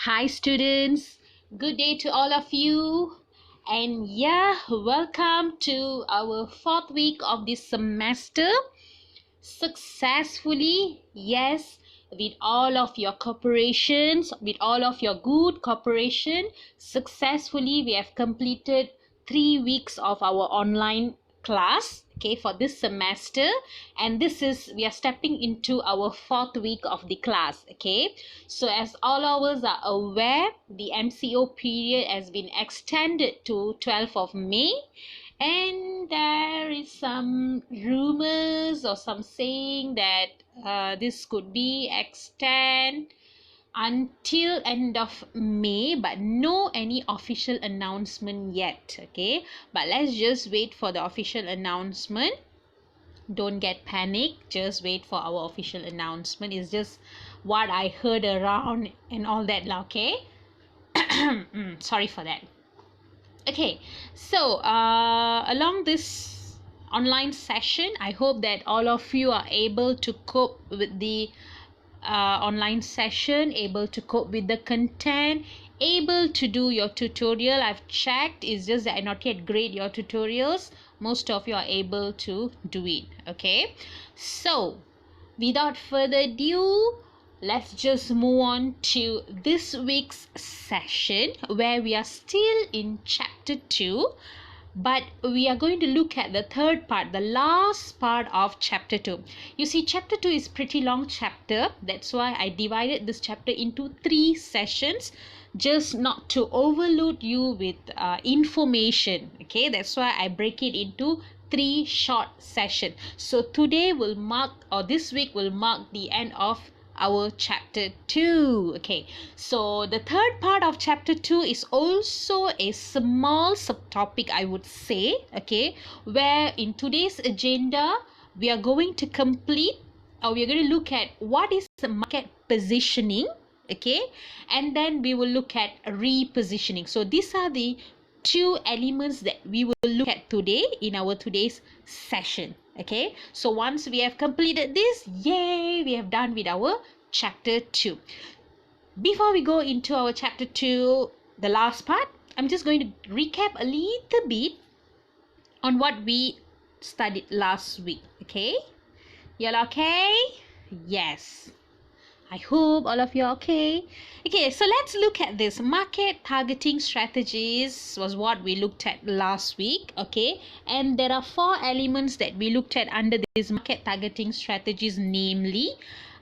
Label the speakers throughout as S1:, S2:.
S1: Hi students, good day to all of you, and welcome to our fourth week of this semester. Successfully, yes, with all of your cooperations, with all of your good cooperation, successfully we have completed 3 weeks of our online class, okay, for this semester. And we are stepping into our fourth week of the class, okay. So as all of us are aware, the MCO period has been extended to 12th of May, and there is some rumors or some saying that this could be extend until end of May, but no any official announcement yet, okay. But let's just wait for the official announcement. Don't get panic, just wait for our official announcement. It's just what I heard around and all that, okay. Sorry for that. Okay, so along this online session, I hope that all of you are able to cope with the online session, able to cope with the content, able to do your tutorial. I've checked, it's just that I not yet grade your tutorials. Most of you are able to do it, okay. So without further ado, let's just move on to this week's session, where we are still in chapter 2, but we are going to look at the third part, the last part of chapter 2. You see, chapter 2 is pretty long chapter. That's why I divided this chapter into 3 sessions, just not to overload you with information, okay. That's why I break it into 3 short sessions. So today will mark, or this week will mark, the end of our chapter 2, okay. So the third part of chapter 2 is also a small subtopic, I would say, okay, where in today's agenda we are going to complete, or we are going to look at what is the market positioning, okay, and then we will look at repositioning. So these are the 2 elements that we will look at today in our today's session, okay. So once we have completed this, yay, we have done with our chapter 2. Before we go into our chapter 2, the last part, I'm just going to recap a little bit on what we studied last week, okay. Y'all okay? Yes, I hope all of you are okay. Okay, so let's look at this. Market targeting strategies was what we looked at last week, okay? And there are 4 elements that we looked at under these market targeting strategies, namely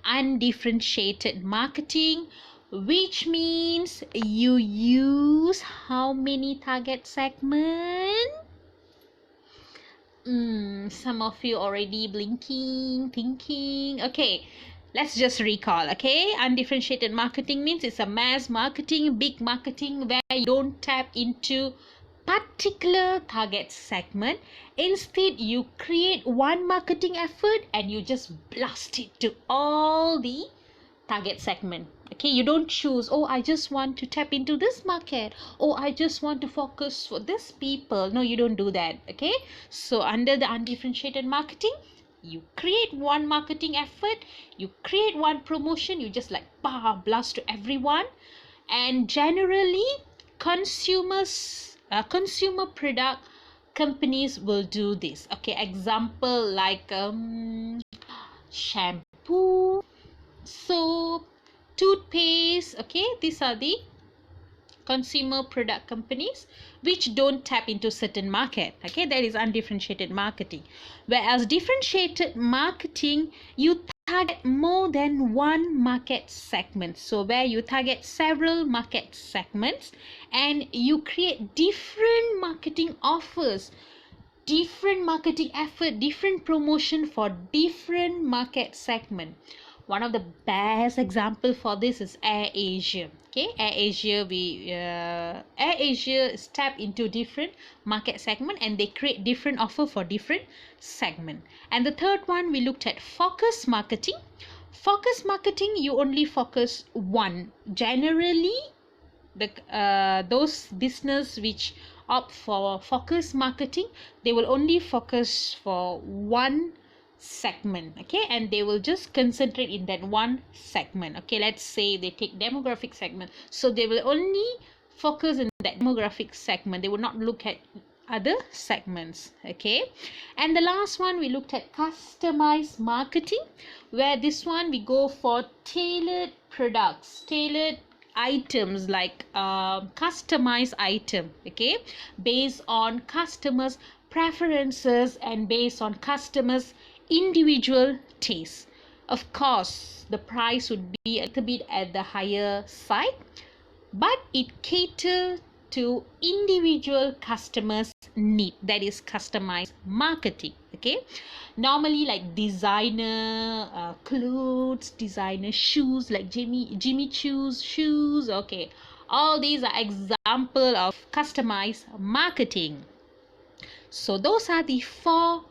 S1: undifferentiated marketing, which means you use how many target segments? Some of you already blinking, thinking. Okay, let's just recall, okay. Undifferentiated marketing means it's a mass marketing, big marketing, where you don't tap into particular target segment. Instead, you create one marketing effort and you just blast it to all the target segment, okay. You don't choose, oh, I just want to tap into this market, oh, I just want to focus for this people. No, you don't do that, okay. So under the undifferentiated marketing, you create one marketing effort, you create one promotion, you just like blast to everyone. And generally consumer product companies will do this, okay. Example like shampoo, soap, toothpaste, okay. These are the consumer product companies which don't tap into certain market, okay. That is undifferentiated marketing. Whereas differentiated marketing, you target more than one market segment. So where you target several market segments and you create different marketing offers, different marketing effort, different promotion for different market segment. One of the best example for this is Air Asia, okay. Air Asia is tap into different market segment and they create different offer for different segment. And the third one, we looked at focus marketing. Focus marketing, you only focus one. Generally those business which opt for focus marketing, they will only focus for one segment, okay, and they will just concentrate in that one segment. Okay, let's say they take demographic segment, so they will only focus in that demographic segment. They will not look at other segments. Okay, and the last one we looked at customized marketing, where this one we go for tailored products, tailored items, like customized item, okay, based on customers preferences and based on customers individual taste. Of course the price would be a little bit at the higher side, but it caters to individual customers need. That is customized marketing. Okay, normally like designer clothes, designer shoes, like Jimmy Choo's shoes. Okay, all these are example of customized marketing. So those are the four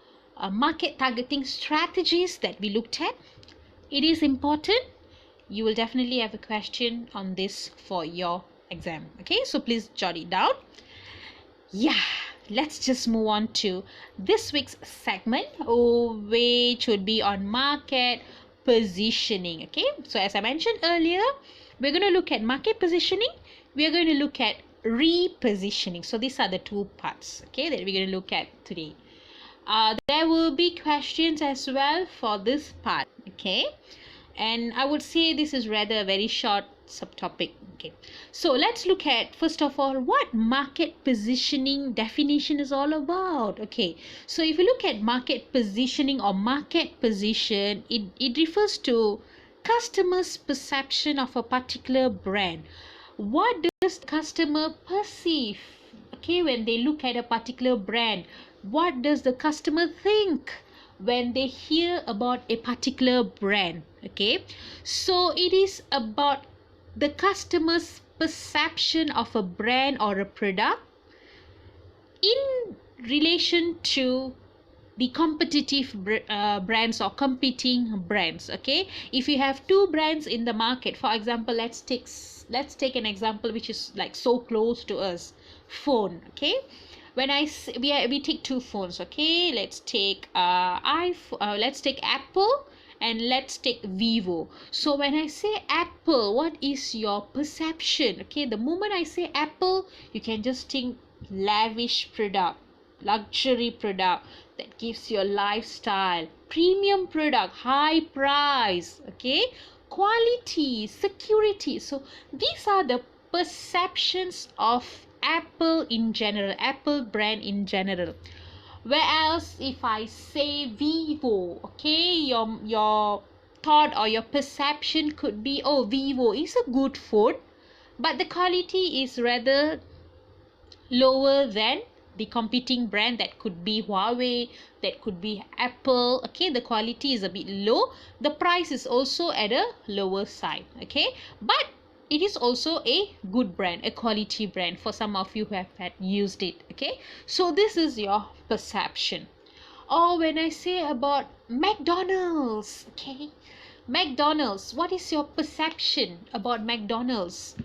S1: market targeting strategies that we looked at. It is important. You will definitely have a question on this for your exam. Okay, so please jot it down. Yeah, let's just move on to this week's segment, which would be on market positioning. Okay, so as I mentioned earlier, we're going to look at market positioning. We're going to look at repositioning. So these are the two parts, okay, that we're going to look at today. There will be questions as well for this part. Okay, and I would say this is rather a very short subtopic. Okay, so let's look at first of all what market positioning definition is all about. Okay, so if you look at market positioning or market position, it refers to customers' perception of a particular brand. What does the customer perceive, okay, when they look at a particular brand? What does the customer think when they hear about a particular brand? Okay, so it is about the customer's perception of a brand or a product in relation to the competitive brands or competing brands. Okay, if you have two brands in the market, for example, let's take an example which is like so close to us, phone. Okay, when we take two phones. Okay, let's take let's take Apple and let's take Vivo. So when I say Apple, what is your perception? Okay, the moment I say Apple, you can just think lavish product, luxury product that gives you a lifestyle, premium product, high price, okay, quality, security. So these are the perceptions of Apple in general, Apple brand in general. Whereas if I say Vivo, okay, your thought or your perception could be, oh, Vivo is a good phone, but the quality is rather lower than the competing brand. That could be Huawei, that could be Apple. Okay, the quality is a bit low, the price is also at a lower side. Okay, but it is also a good brand, a quality brand for some of you who have had used it. Okay, so this is your perception. Or when I say about McDonald's, okay, McDonald's, what is your perception about McDonald's?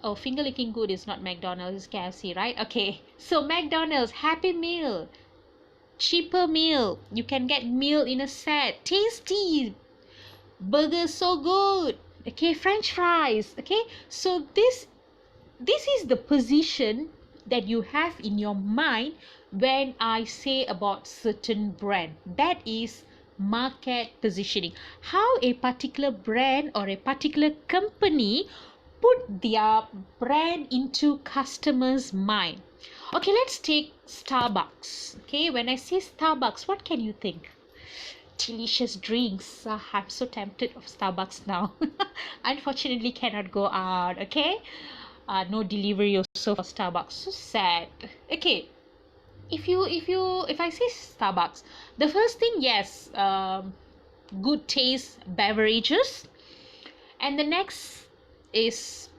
S1: Oh, finger licking good is not McDonald's, it's KFC, right? Okay, so McDonald's, Happy Meal, cheaper meal, you can get meal in a set, tasty burger, so good. Okay, French fries. Okay, so this is the position that you have in your mind when I say about certain brand. That is market positioning, how a particular brand or a particular company put their brand into customers' mind. Okay, let's take Starbucks. Okay, when I say Starbucks, what can you think? Delicious drinks. I'm so tempted of Starbucks now. Unfortunately cannot go out. Okay, no delivery also for Starbucks, so sad. Okay, if I say Starbucks, the first thing, yes, good taste beverages, and the next is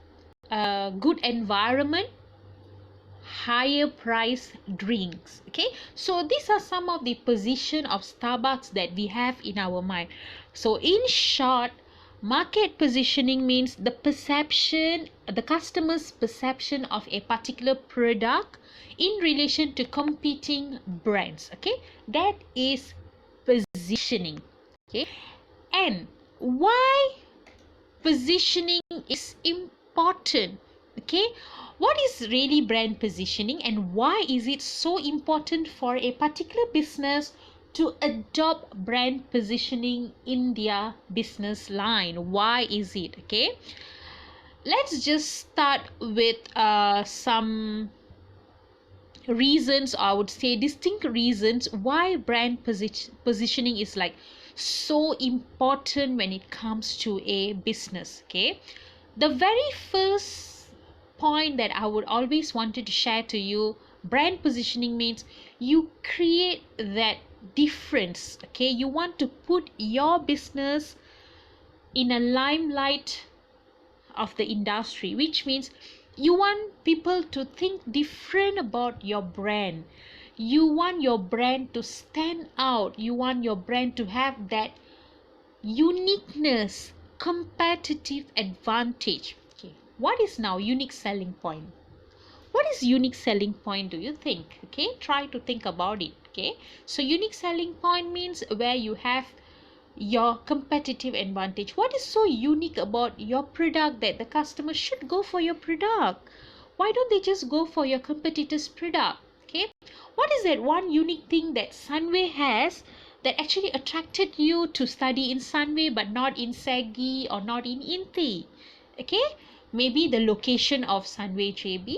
S1: good environment, higher price drinks. Okay, so these are some of the position of Starbucks that we have in our mind. So in short, market positioning means the perception, the customer's perception of a particular product in relation to competing brands. Okay, that is positioning. Okay, and why positioning is important. Okay, what is really brand positioning, and why is it so important for a particular business to adopt brand positioning in their business line? Why is it? Okay, let's just start with some reasons, I would say distinct reasons why brand positioning is like so important when it comes to a business. Okay, the very first point that I would always wanted to share to you, brand positioning means you create that difference. Okay, you want to put your business in a limelight of the industry, which means you want people to think different about your brand. You want your brand to stand out. You want your brand to have that uniqueness, competitive advantage. Okay, what is now unique selling point? What is unique selling point, do you think? Okay, try to think about it. Okay, so unique selling point means where you have your competitive advantage. What is so unique about your product that the customer should go for your product? Why don't they just go for your competitor's product? Okay, what is that one unique thing that Sunway has that actually attracted you to study in Sunway but not in Sagi or not in Inti? Okay, maybe the location of Sunway JB,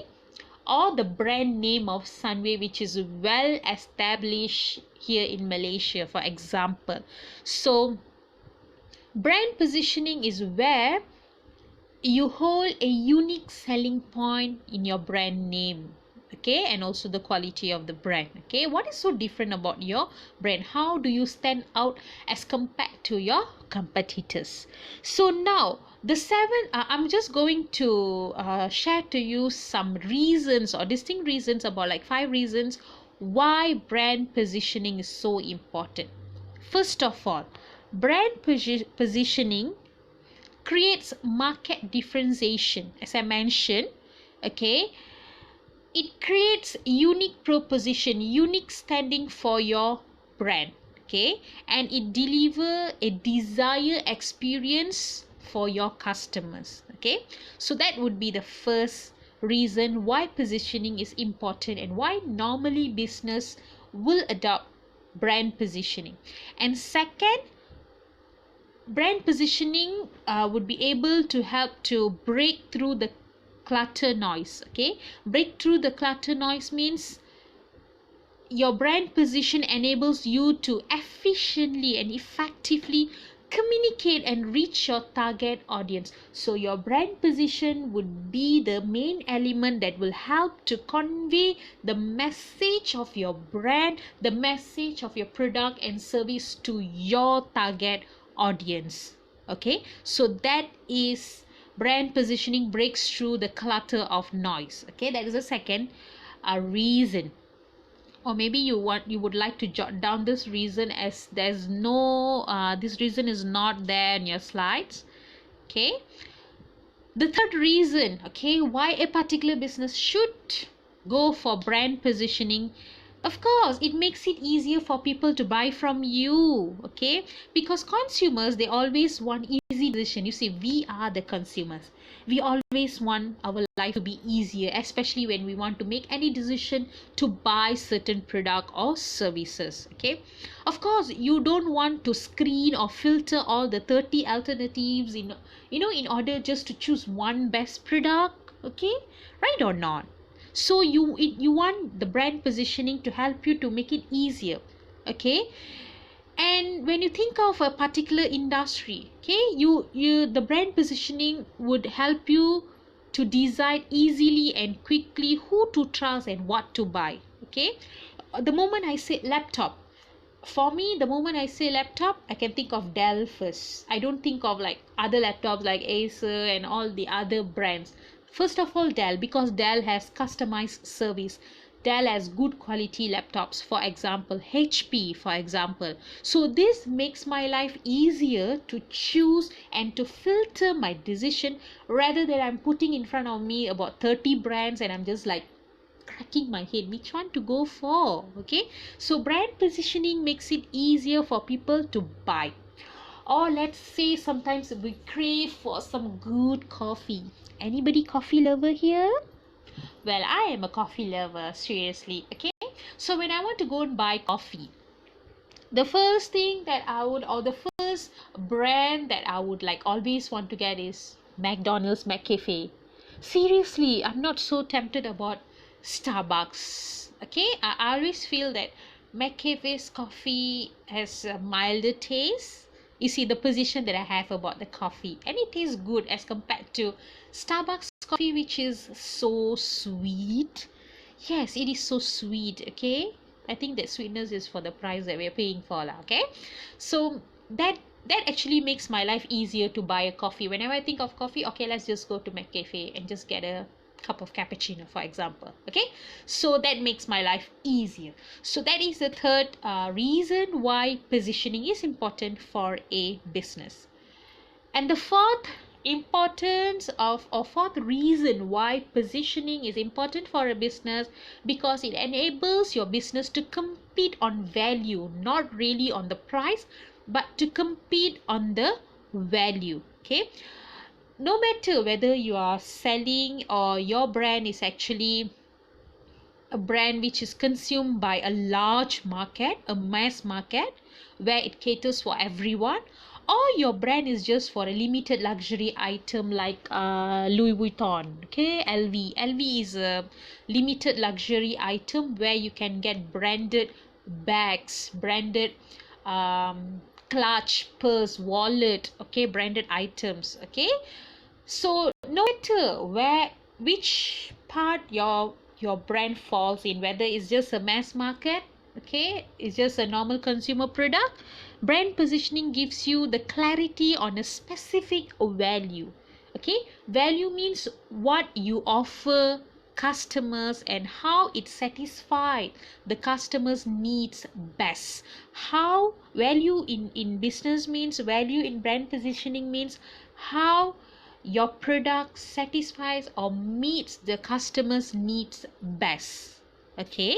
S1: or the brand name of Sunway, which is well established here in Malaysia, for example. So brand positioning is where you hold a unique selling point in your brand name. Okay, and also the quality of the brand. Okay, what is so different about your brand? How do you stand out as compared to your competitors? So now the I'm just going to share to you some reasons or distinct reasons, about like 5 reasons why brand positioning is so important. First of all, brand positioning creates market differentiation, as I mentioned. Okay, it creates unique proposition, unique standing for your brand. Okay, and it deliver a desired experience for your customers. Okay, so that would be the first reason why positioning is important and why normally business will adopt brand positioning. And second, brand positioning would be able to help to break through the clutter noise. Okay, break through the clutter noise means your brand position enables you to efficiently and effectively communicate and reach your target audience. So your brand position would be the main element that will help to convey the message of your brand, the message of your product and service to your target audience. Okay, so that is brand positioning breaks through the clutter of noise. Okay, that is the second reason. Or maybe you would like to jot down this reason, as there's no this reason is not there in your slides. Okay, the third reason, okay, why a particular business should go for brand positioning, of course, it makes it easier for people to buy from you. Okay, because consumers, they always want easy decision. You see, we are the consumers, we always want our life to be easier, especially when we want to make any decision to buy certain product or services. Okay, of course, you don't want to screen or filter all the 30 alternatives in in order just to choose one best product. Okay, right or not? So you want the brand positioning to help you to make it easier. Okay, and when you think of a particular industry, okay, you the brand positioning would help you to decide easily and quickly who to trust and what to buy. Okay, the moment I say laptop, for me, the moment I say laptop, I can think of Dell first. I don't think of like other laptops like Acer and all the other brands. First of all, Dell, because Dell has customized service. Dell has good quality laptops, for example, HP, for example. So this makes my life easier to choose and to filter my decision, rather than I'm putting in front of me about 30 brands and I'm just like cracking my head which one to go for. Okay, so brand positioning makes it easier for people to buy. Or let's say sometimes we crave for some good coffee. Anybody coffee lover here? Well, I am a coffee lover, seriously. Okay, so when I want to go and buy coffee, the first thing that I would, or the first brand that I would like always want to get is McDonald's McCafe. Seriously, I'm not so tempted about Starbucks. Okay, I always feel that McCafe's coffee has a milder taste. You see the position that I have about the coffee, and it tastes good as compared to Starbucks coffee, which is so sweet. Yes, it is so sweet. Okay, I think that sweetness is for the price that we're paying for lah. Okay, so that actually makes my life easier to buy a coffee. Whenever I think of coffee, okay, let's just go to McCafe and just get a cup of cappuccino, for example. Okay, so that makes my life easier. So that is the third reason why positioning is important for a business. And the fourth reason why positioning is important for a business, because it enables your business to compete on value, not really on the price, but to compete on the value. Okay, no matter whether you are selling or your brand is actually a brand which is consumed by a large market, a mass market, where it caters for everyone, or your brand is just for a limited luxury item like Louis Vuitton. Okay, LV is a limited luxury item where you can get branded bags, branded clutch, purse, wallet, okay, branded items. Okay, so no matter which part your brand falls in, whether it's just a mass market, okay, it's just a normal consumer product, brand positioning gives you the clarity on a specific value. Okay, value means what you offer customers and how it satisfies the customer's needs best. How value in business means, value in brand positioning means how your product satisfies or meets the customer's needs best. Okay,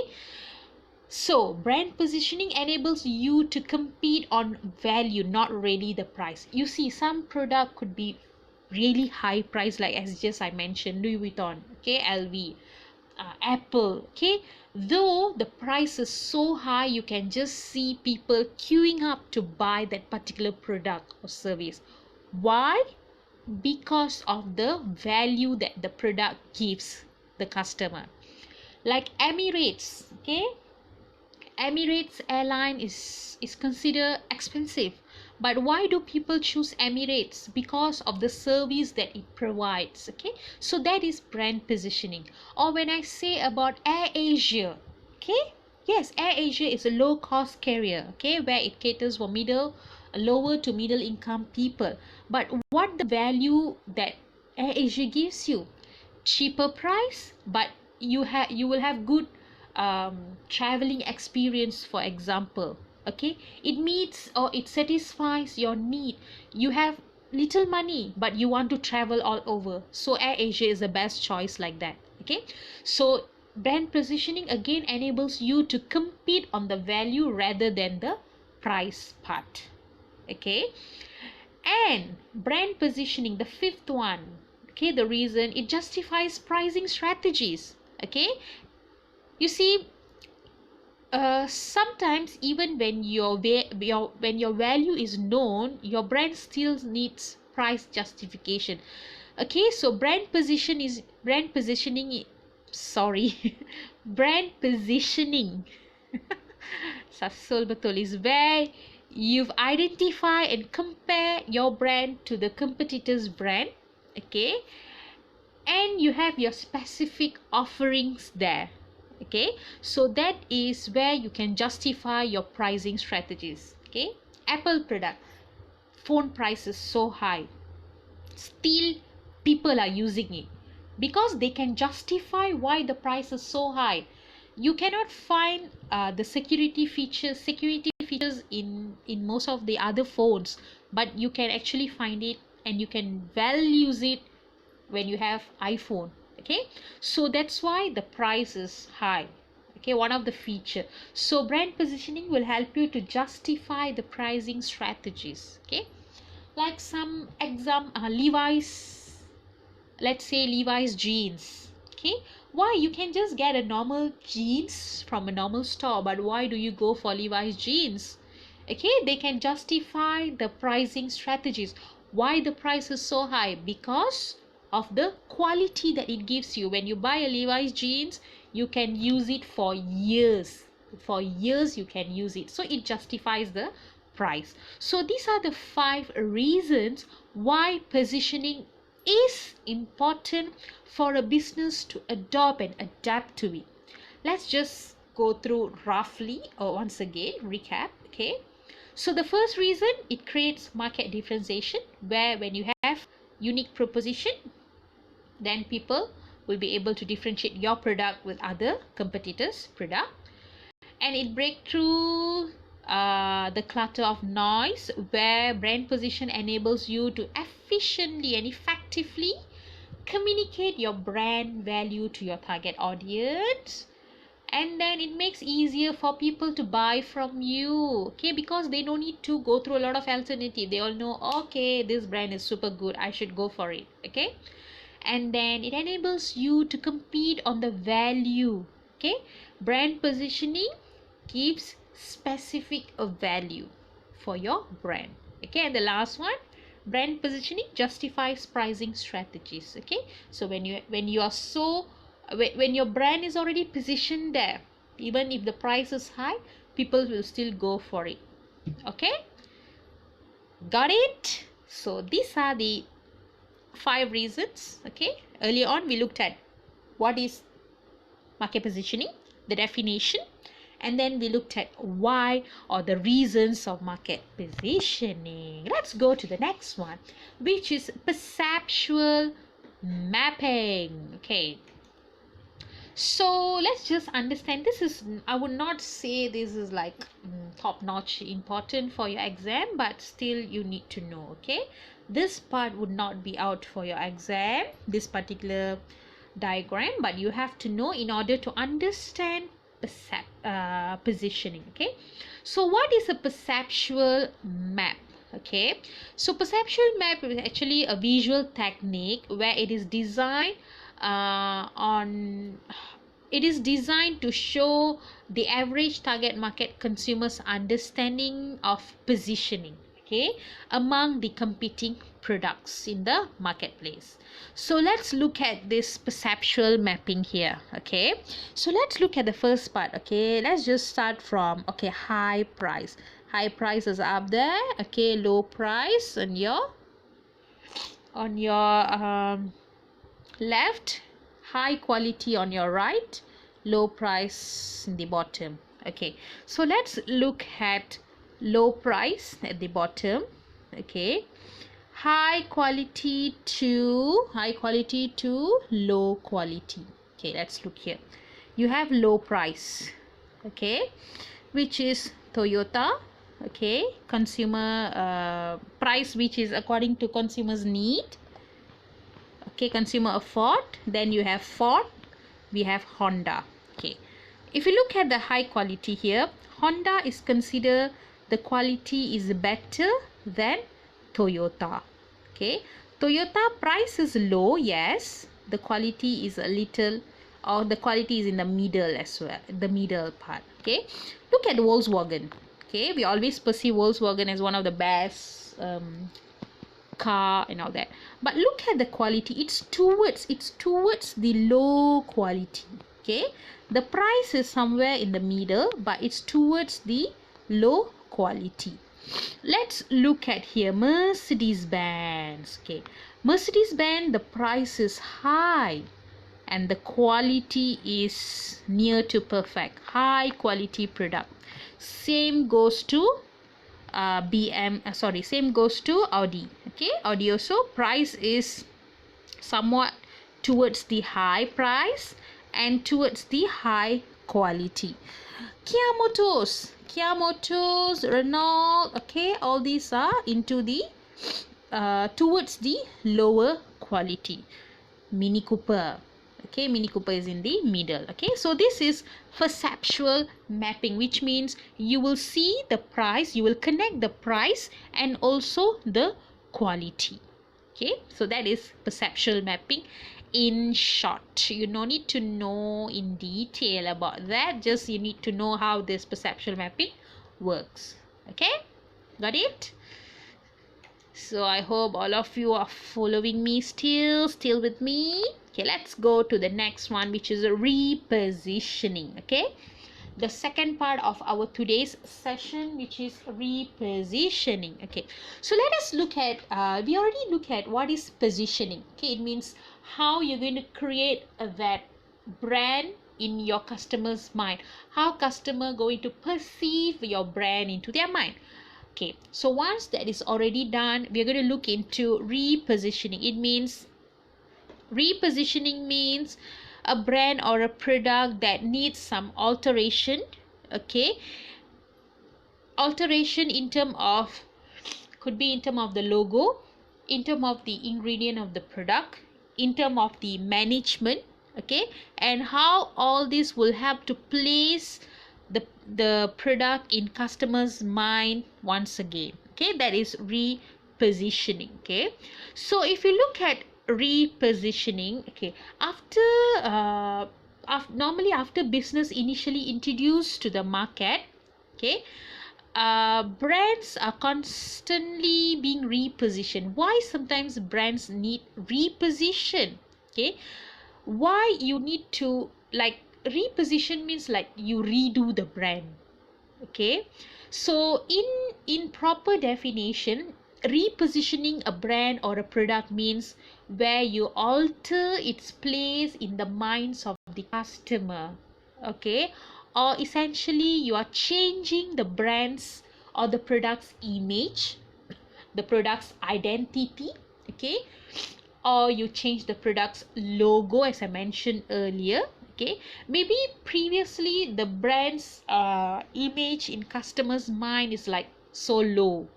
S1: so brand positioning enables you to compete on value, not really the price. You see, some product could be really high price, like as just I mentioned, Louis Vuitton, okay, LV, Apple. Okay, though the price is so high, you can just see people queuing up to buy that particular product or service. Why? Because of the value that the product gives the customer. Like Emirates. Okay, Emirates airline is considered expensive, but why do people choose Emirates? Because of the service that it provides. Okay, so that is brand positioning. Or when I say about Air Asia, okay, yes, Air Asia is a low cost carrier, okay, where it caters for lower to middle income people. But what the value that Air Asia gives you? Cheaper price, but you will have good traveling experience, for example. Okay, it meets or it satisfies your need. You have little money but you want to travel all over, so Air Asia is the best choice like that. Okay, so brand positioning again enables you to compete on the value rather than the price part. Okay, and brand positioning, the fifth one, okay, the reason, it justifies pricing strategies. Okay, you see, sometimes even when when your value is known, your brand still needs price justification. Okay, so brand positioning sorry brand positioning Sasol betul is where you've identify and compare your brand to the competitor's brand. Okay, and you have your specific offerings there. Okay, so that is where you can justify your pricing strategies. Okay, Apple product, phone price is so high, still people are using it because they can justify why the price is so high. You cannot find the security features in most of the other phones, but you can actually find it and you can well use it when you have iPhone. Okay, so that's why the price is high. Okay, one of the feature. So brand positioning will help you to justify the pricing strategies. Okay, like some Levi's, let's say Levi's jeans. Okay, why you can just get a normal jeans from a normal store, but why do you go for Levi's jeans? Okay, they can justify the pricing strategies. Why the price is so high? Because of the quality that it gives you. When you buy a Levi's jeans, you can use it for years. For years you can use it, so it justifies the price. So these are the 5 reasons why positioning is important for a business to adopt and adapt to it. Let's just go through roughly or once again recap. Okay, so the first reason, it creates market differentiation, where when you have unique proposition, then people will be able to differentiate your product with other competitors product. And it break through the clutter of noise, where brand position enables you to efficiently and effectively communicate your brand value to your target audience. And then it makes easier for people to buy from you. Okay, because they don't need to go through a lot of alternative. They all know, okay, this brand is super good, I should go for it. Okay, and then it enables you to compete on the value. Okay, brand positioning gives specific value for your brand. Okay, and the last one, brand positioning justifies pricing strategies. Okay, so when you are so when your brand is already positioned there, even if the price is high, people will still go for it. Okay, got it? So these are the 5 reasons. Okay, earlier on we looked at what is market positioning, the definition, and then we looked at why or the reasons of market positioning. Let's go to the next one, which is perceptual mapping. Okay, so let's just understand, this is, I would not say this is like top notch important for your exam, but still you need to know. Okay, this part would not be out for your exam, this particular diagram, but you have to know in order to understand positioning. Okay, so what is a perceptual map? Okay, so perceptual map is actually a visual technique where it is designed to show the average target market consumers understanding of positioning, okay, among the competing products in the marketplace. So let's look at this perceptual mapping here. Okay, so let's look at the first part. Okay, let's just start from, okay, high price. High price is up there. Okay, low price on your left, high quality on your right, low price in the bottom. Okay, so let's look at low price at the bottom. Okay, high quality to low quality. Okay, let's look here. You have low price, okay, which is Toyota. Okay, consumer price which is according to consumers need. Okay, consumer afford. Then you have Ford, we have Honda. Okay, if you look at the high quality here, Honda is considered the quality is better than Toyota. Okay, Toyota price is low, yes, the quality is a little, or the quality is in the middle as well, the middle part. Okay, look at Volkswagen. Okay, we always perceive Volkswagen as one of the best car and all that, but look at the quality, it's towards the low quality. Okay, the price is somewhere in the middle, but it's towards the low quality. Let's look at here Mercedes-Benz. Okay, Mercedes-Benz, the price is high and the quality is near to perfect, high quality product. Same goes to same goes to Audi. Okay, Audi also price is somewhat towards the high price and towards the high quality. Kia Motors, Renault, okay, all these are into the towards the lower quality. Mini Cooper, Okay, Mini Cooper is in the middle. Okay, so this is perceptual mapping, which means you will see the price, you will connect the price and also the quality. Okay, so that is perceptual mapping in short. You no need to know in detail about that, just you need to know how this perceptual mapping works. Okay, got it? So I hope all of you are following me still with me. Okay, let's go to the next one, which is a repositioning. Okay, the second part of our today's session, which is repositioning. Okay, so let us look at we already look at what is positioning. Okay, it means how you're going to create that brand in your customer's mind, how customer going to perceive your brand into their mind. Okay, so once that is already done, we're going to look into repositioning. Repositioning means a brand or a product that needs some alteration. Okay, alteration in term of, could be in term of the logo, in term of the ingredient of the product, in term of the management. Okay, and how all this will help to place the product in customer's mind once again. Okay, that is repositioning. Okay, so if you look at repositioning, okay, normally after business initially introduced to the market, okay, brands are constantly being repositioned. Why sometimes brands need reposition? Okay, why you need to, like, reposition means like you redo the brand. Okay, so in proper definition, repositioning a brand or a product means where you alter its place in the minds of the customer. Okay, or essentially you are changing the brand's or the product's image, the product's identity. Okay, or you change the product's logo, as I mentioned earlier. Okay, maybe previously the brand's image in customers' mind is like so low.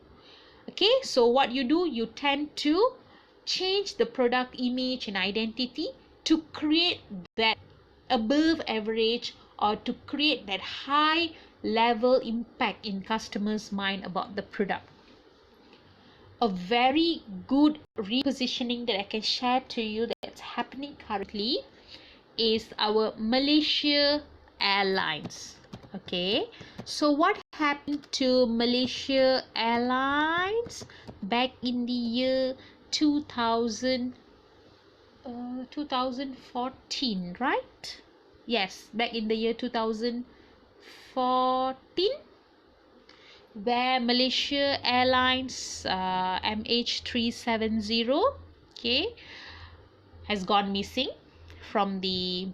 S1: Okay, so what you do, you tend to change the product image and identity to create that above average, or to create that high level impact in customers' mind about the product. A very good repositioning that I can share to you that's happening currently is our Malaysia Airlines. Okay, so what happened to Malaysia Airlines back in the year 2014, right? Yes, back in the year 2014, where Malaysia Airlines MH370, okay, has gone missing from the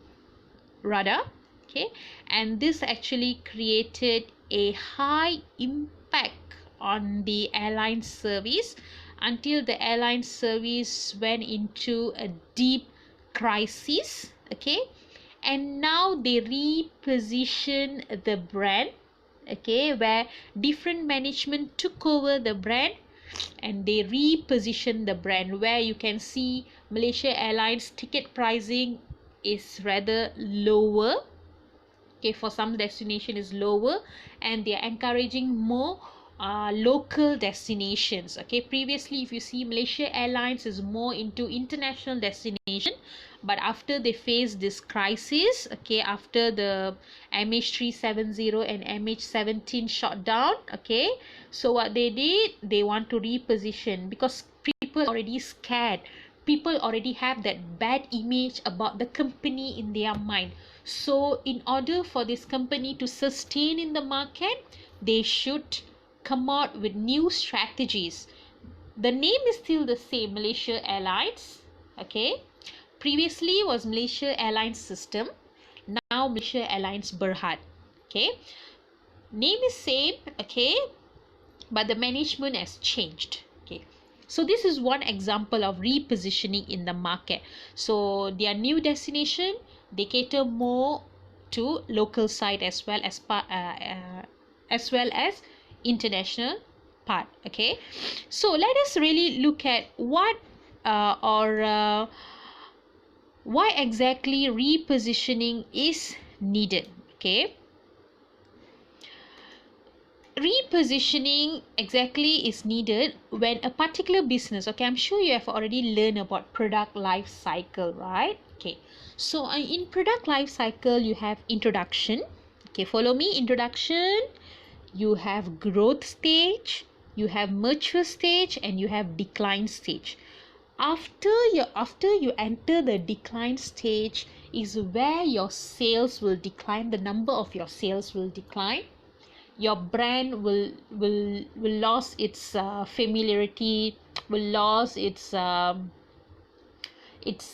S1: radar. Okay, and this actually created a high impact on the airline service until the airline service went into a deep crisis. Okay, and now they reposition the brand. Okay, where different management took over the brand and they reposition the brand, where you can see Malaysia Airlines ticket pricing is rather lower. Okay, for some destination is lower, and they are encouraging more local destinations. Okay, previously if you see, Malaysia Airlines is more into international destination, but after they face this crisis, okay, after the MH370 and MH17 shut down, okay, so what they did, they want to reposition, because people already scared, people already have that bad image about the company in their mind. So in order for this company to sustain in the market, they should come out with new strategies. The name is still the same, Malaysia Airlines. Okay, previously was Malaysia Airlines System, now Malaysia Airlines Berhad. Okay, name is same. Okay, but the management has changed. Okay, so this is one example of repositioning in the market. So their new destination, they cater more to local side as well as international part. Okay, so let us really look at what or Why exactly repositioning is needed? Okay, repositioning exactly is needed when a particular business, okay, I'm sure you have already learned about product life cycle, right? Okay, so in product life cycle you have introduction, okay, follow me. Introduction, you have growth stage, you have mature stage, and you have decline stage. After you enter the decline stage is where your sales will decline, the number of your sales will decline, your brand will lose its familiarity, will lose its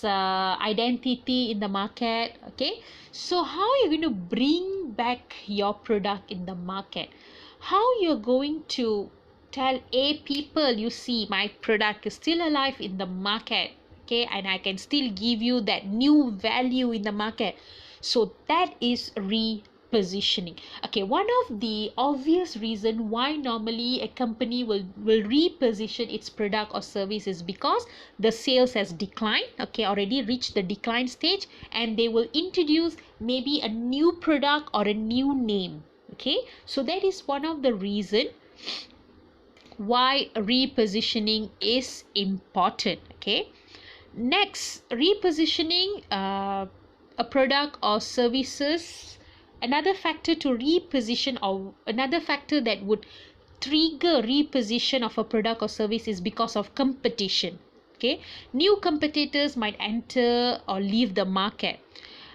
S1: identity in the market. Okay, so how are you going to bring back your product in the market? How you're going to tell people, you see, my product is still alive in the market, okay, and I can still give you that new value in the market? So that is repositioning. Okay, one of the obvious reason why normally a company will reposition its product or service is because the sales has declined, okay, already reached the decline stage, and they will introduce maybe a new product or a new name. Okay, so that is one of the reason why repositioning is important. Okay, next, repositioning a product or services. Another factor to reposition, or another factor that would trigger reposition of a product or service, is because of competition. Okay, new competitors might enter or leave the market.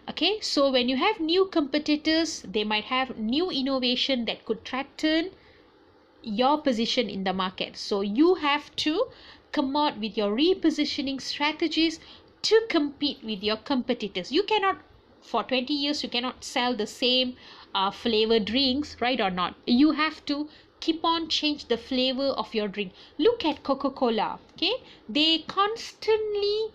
S1: Okay, so when you have new competitors, they might have new innovation that could threaten your position in the market. So you have to come out with your repositioning strategies to compete with your competitors. You cannot, for 20 years you cannot sell the same flavor drinks, right or not? You have to keep on change the flavor of your drink. Look at Coca-Cola. Okay, they constantly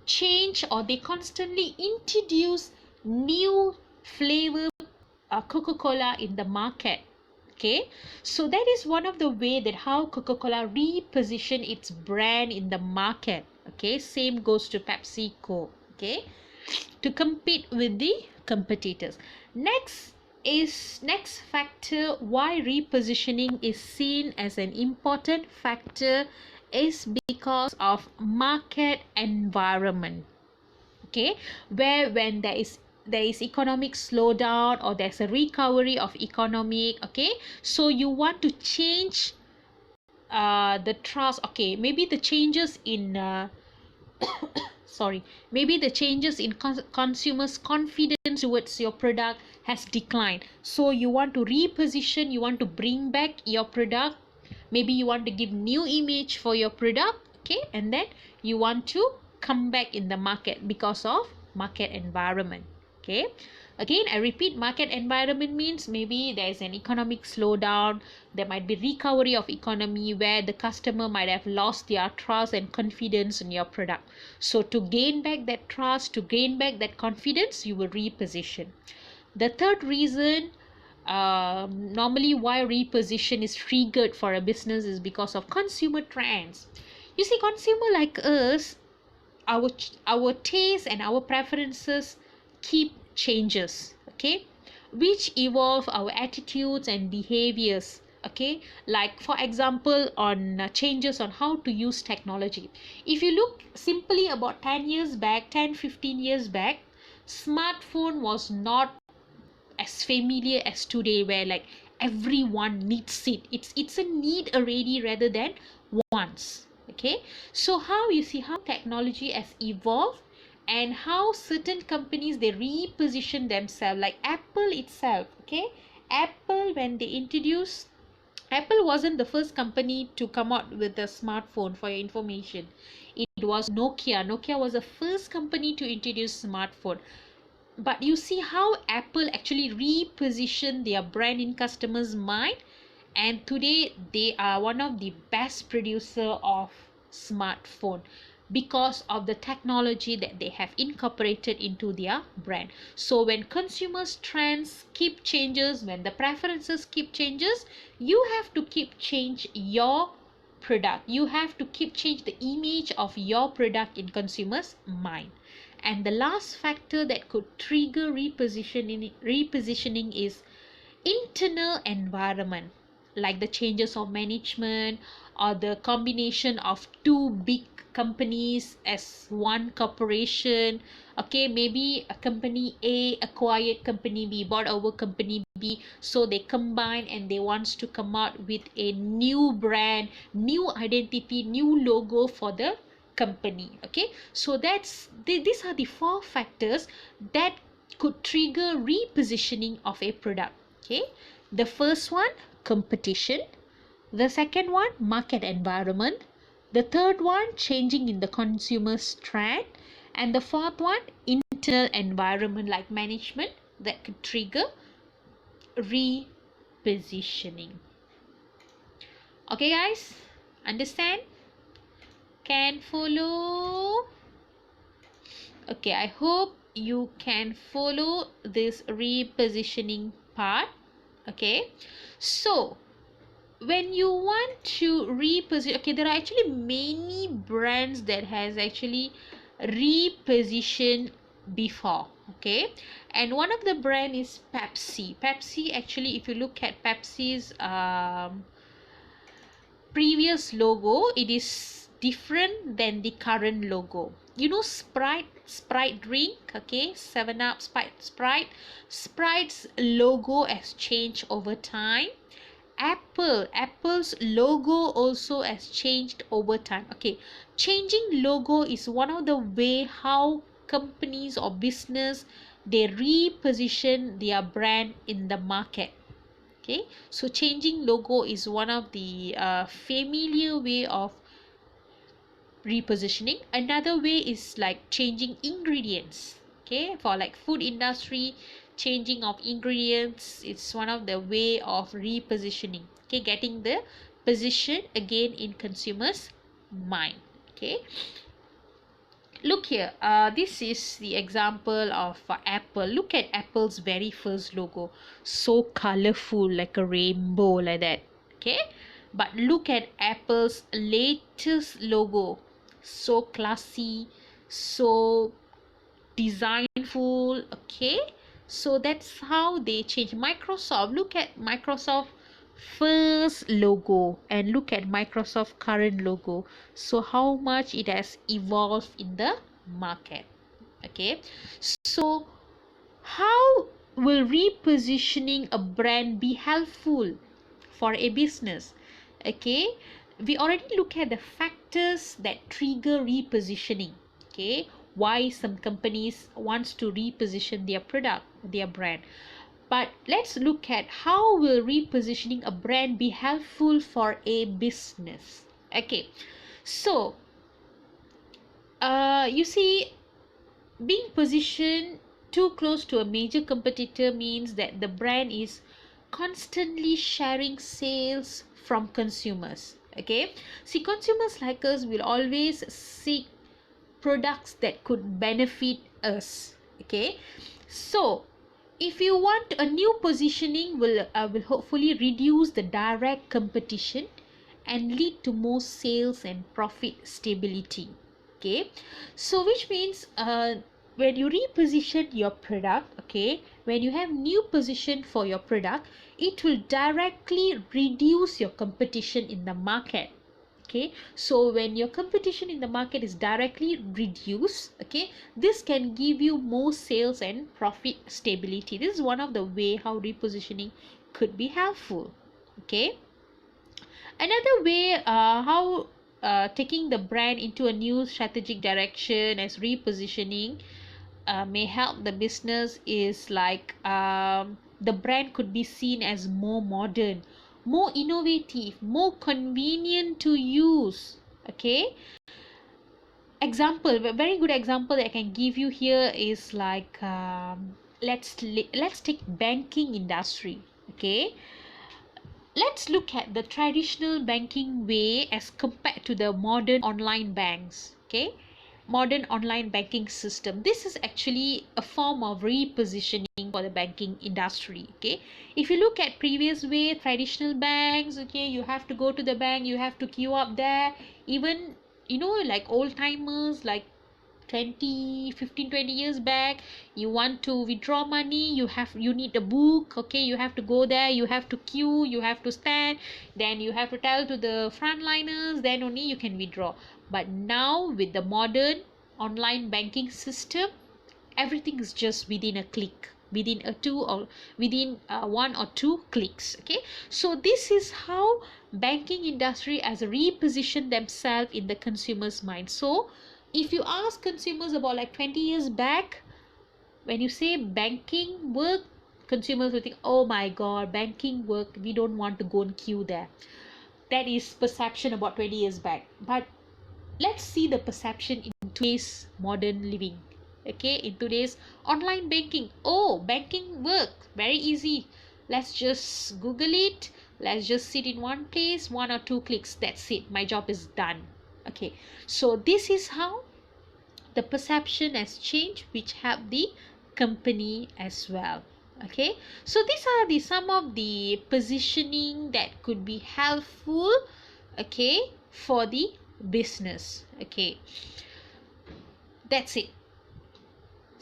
S1: change, or they constantly introduce new flavor Coca-Cola in the market. Okay, so that is one of the way that how Coca-Cola reposition its brand in the market. Okay, same goes to PepsiCo. Okay, to compete with the competitors. Next factor why repositioning is seen as an important factor is because of market environment. Okay, where when there is economic slowdown, or there's a recovery of economic, okay, so you want to change the trust. Okay, maybe the changes in sorry, maybe the changes in consumers confidence towards your product has declined, so you want to reposition, you want to bring back your product, maybe you want to give new image for your product. Okay, and then you want to come back in the market because of market environment. Okay, again I repeat, market environment means maybe there is an economic slowdown, there might be recovery of economy where the customer might have lost their trust and confidence in your product. So to gain back that trust, to gain back that confidence, you will reposition. The third reason, normally why reposition is triggered for a business, is because of consumer trends. You see, consumer like us, our taste and our preferences keep changes. Okay, which evolve our attitudes and behaviors. Okay, like for example on changes on how to use technology. If you look simply about 10 years back, 10-15 years back, smartphone was not as familiar as today, where like everyone needs it. It's a need already rather than wants. Okay, so how you see how technology has evolved, and how certain companies they reposition themselves, like Apple itself. Okay, Apple, when they introduced, Apple wasn't the first company to come out with a smartphone, for your information. It was Nokia. Nokia was the first company to introduce smartphone. But you see how Apple actually repositioned their brand in customers' mind, and today they are one of the best producer of smartphone because of the technology that they have incorporated into their brand. So when consumers trends keep changes, when the preferences keep changes, you have to keep change your product, you have to keep change the image of your product in consumers mind. And the last factor that could trigger repositioning is internal environment, like the changes of management or the combination of two big companies as one corporation. Okay, maybe a company A acquired company B, bought over company B, so they combine and they wants to come out with a new brand, new identity, new logo for the company. Okay, so these are the four factors that could trigger repositioning of a product. Okay, the first one, competition. The second one, market environment. The third one, changing in the consumer's trend. And the fourth one, internal environment like management that could trigger repositioning. Okay, guys, understand? Can follow? Okay, I hope you can follow this repositioning part. Okay, so when you want to reposition, okay, there are actually many brands that has actually repositioned before. Okay, and one of the brand is Pepsi. Actually, if you look at Pepsi's previous logo, it is different than the current logo. You know Sprite drink, okay, 7 Up, Sprite's logo has changed over time. Apple's logo also has changed over time. Okay, changing logo is one of the way how companies or business they reposition their brand in the market. Okay, so changing logo is one of the familiar way of repositioning. Another way is like changing ingredients. Okay, for like food industry, changing of ingredients, it's one of the way of repositioning. Okay, getting the position again in consumers mind. Okay, look here, this is the example of Apple. Look at Apple's very first logo, so colorful, like a rainbow, like that. Okay, but look at Apple's latest logo, so classy, so designful. Okay, so that's how they change. Microsoft, look at Microsoft first logo and look at Microsoft current logo, so how much it has evolved in the market. Okay, so how will repositioning a brand be helpful for a business? Okay, we already look at the factors that trigger repositioning. Okay, why some companies wants to reposition their product, their brand. But let's look at how will repositioning a brand be helpful for a business. Okay, so you see, being positioned too close to a major competitor means that the brand is constantly sharing sales from consumers. Okay, see, consumers like us will always seek products that could benefit us. Okay, so if you want a new positioning will hopefully reduce the direct competition and lead to more sales and profit stability. Okay, so which means when you reposition your product, okay, when you have new position for your product, it will directly reduce your competition in the market. Okay, so when your competition in the market is directly reduced, okay, this can give you more sales and profit stability. This is one of the way how repositioning could be helpful. Okay, another way how taking the brand into a new strategic direction as repositioning may help the business is like the brand could be seen as more modern, more innovative, more convenient to use. Okay, example, a very good example that I can give you here is like let's take banking industry. Okay, let's look at the traditional banking way as compared to the modern online banks. Okay, modern online banking system, this is actually a form of repositioning for the banking industry. Okay, if you look at previous way, traditional banks, okay, you have to go to the bank, you have to queue up there. Even, you know, like old timers, like 20 years back, you want to withdraw money, you need a book, okay, you have to go there, you have to queue, you have to stand, then you have to tell to the frontliners, then only you can withdraw. But now with the modern online banking system, everything is just within a click, within a two or within one or two clicks. Okay, so this is how banking industry has repositioned themselves in the consumer's mind. So if you ask consumers about like 20 years back, when you say banking work, consumers will think, oh my god, banking work, we don't want to go and queue there. That is perception about 20 years back. But let's see the perception in today's modern living. Okay, in today's online banking, oh, banking work very easy, let's just google it, let's just sit in one place, one or two clicks, that's it, my job is done. Okay, so this is how the perception has changed, which help the company as well. Okay, so these are the some of the positioning that could be helpful, okay, for the business. Okay, that's it.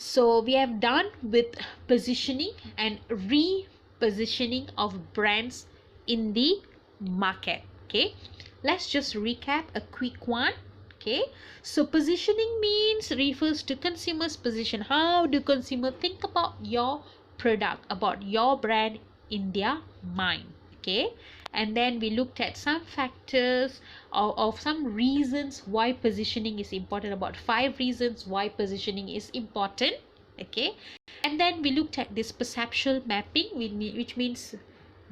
S1: So we have done with positioning and repositioning of brands in the market. Okay, let's just recap a quick one. Okay, so positioning means refers to consumers' position. How do consumers think about your product, about your brand in their mind? Okay, and then we looked at some factors of some reasons why positioning is important, about 5 reasons why positioning is important. Okay, and then we looked at this perceptual mapping, which means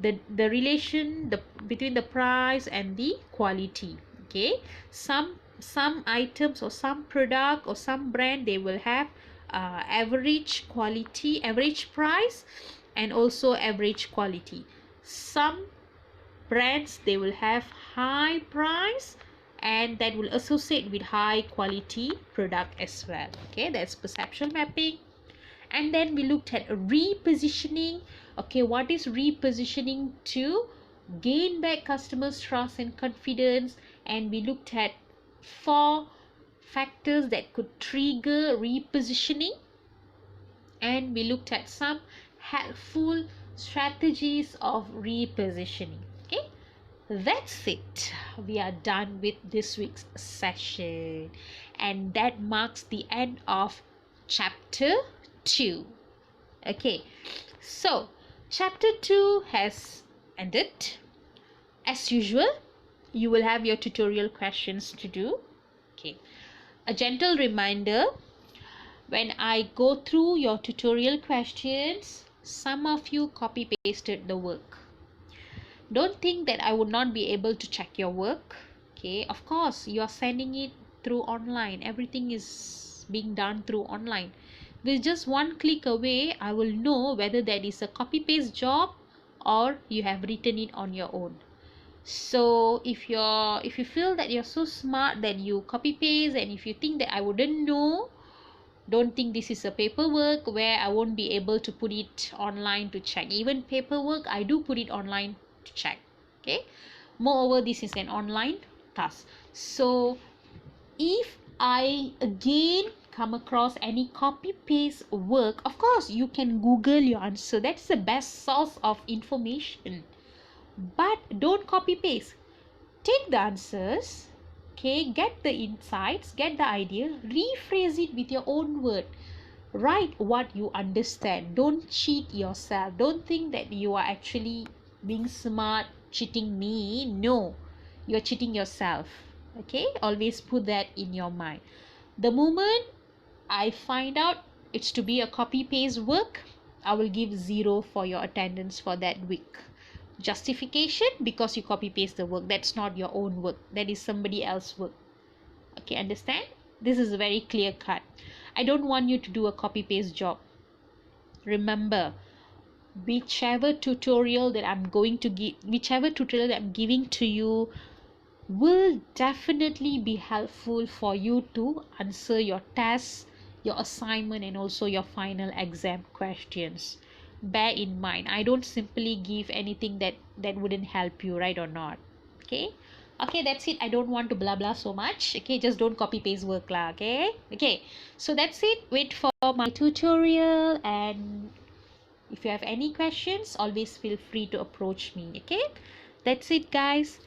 S1: the relation between the price and the quality. Okay, some items or some product or some brand, they will have average quality, average price, and also average quality. Some brands, they will have high price and that will associate with high quality product as well. Okay, that's perceptual mapping. And then we looked at repositioning. Okay, what is repositioning? To gain back customers' trust and confidence. And we looked at 4 factors that could trigger repositioning, and we looked at some helpful strategies of repositioning. Okay, that's it. We are done with this week's session, and that marks the end of chapter 2. Okay, so chapter 2 has ended. As usual, you will have your tutorial questions to do. Okay, a gentle reminder, when I go through your tutorial questions, some of you copy pasted the work. Don't think that I would not be able to check your work. Okay, of course, you are sending it through online. Everything is being done through online. With just one click away, I will know whether that is a copy paste job or you have written it on your own. So if you feel that you're so smart that you copy paste, and if you think that I wouldn't know, don't think this is a paperwork where I won't be able to put it online to check. Even paperwork, I do put it online to check. Okay, moreover, this is an online task. So if I again come across any copy paste work, of course you can Google your answer. That's the best source of information. But don't copy paste. Take the answers, okay, get the insights, get the idea, rephrase it with your own word. Write what you understand. Don't cheat yourself. Don't think that you are actually being smart, cheating me. No, you're cheating yourself. Okay, always put that in your mind. The moment I find out it's to be a copy paste work, I will give 0 for your attendance for that week. Justification: because you copy paste the work, that's not your own work, that is somebody else's work. Okay, understand? This is very clear cut. I don't want you to do a copy paste job. Remember, whichever tutorial that I'm giving to you will definitely be helpful for you to answer your tests, your assignment, and also your final exam questions. Bear in mind, I don't simply give anything that wouldn't help you, right or not? Okay, Okay, that's it. I don't want to blah blah so much. Okay, just don't copy paste work lah. Okay, okay. So that's it. Wait for my tutorial, and if you have any questions, always feel free to approach me. Okay, that's it, guys.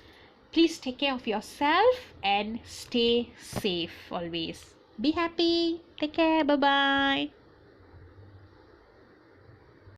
S1: Please take care of yourself and stay safe always. Be happy. Take care. Bye bye.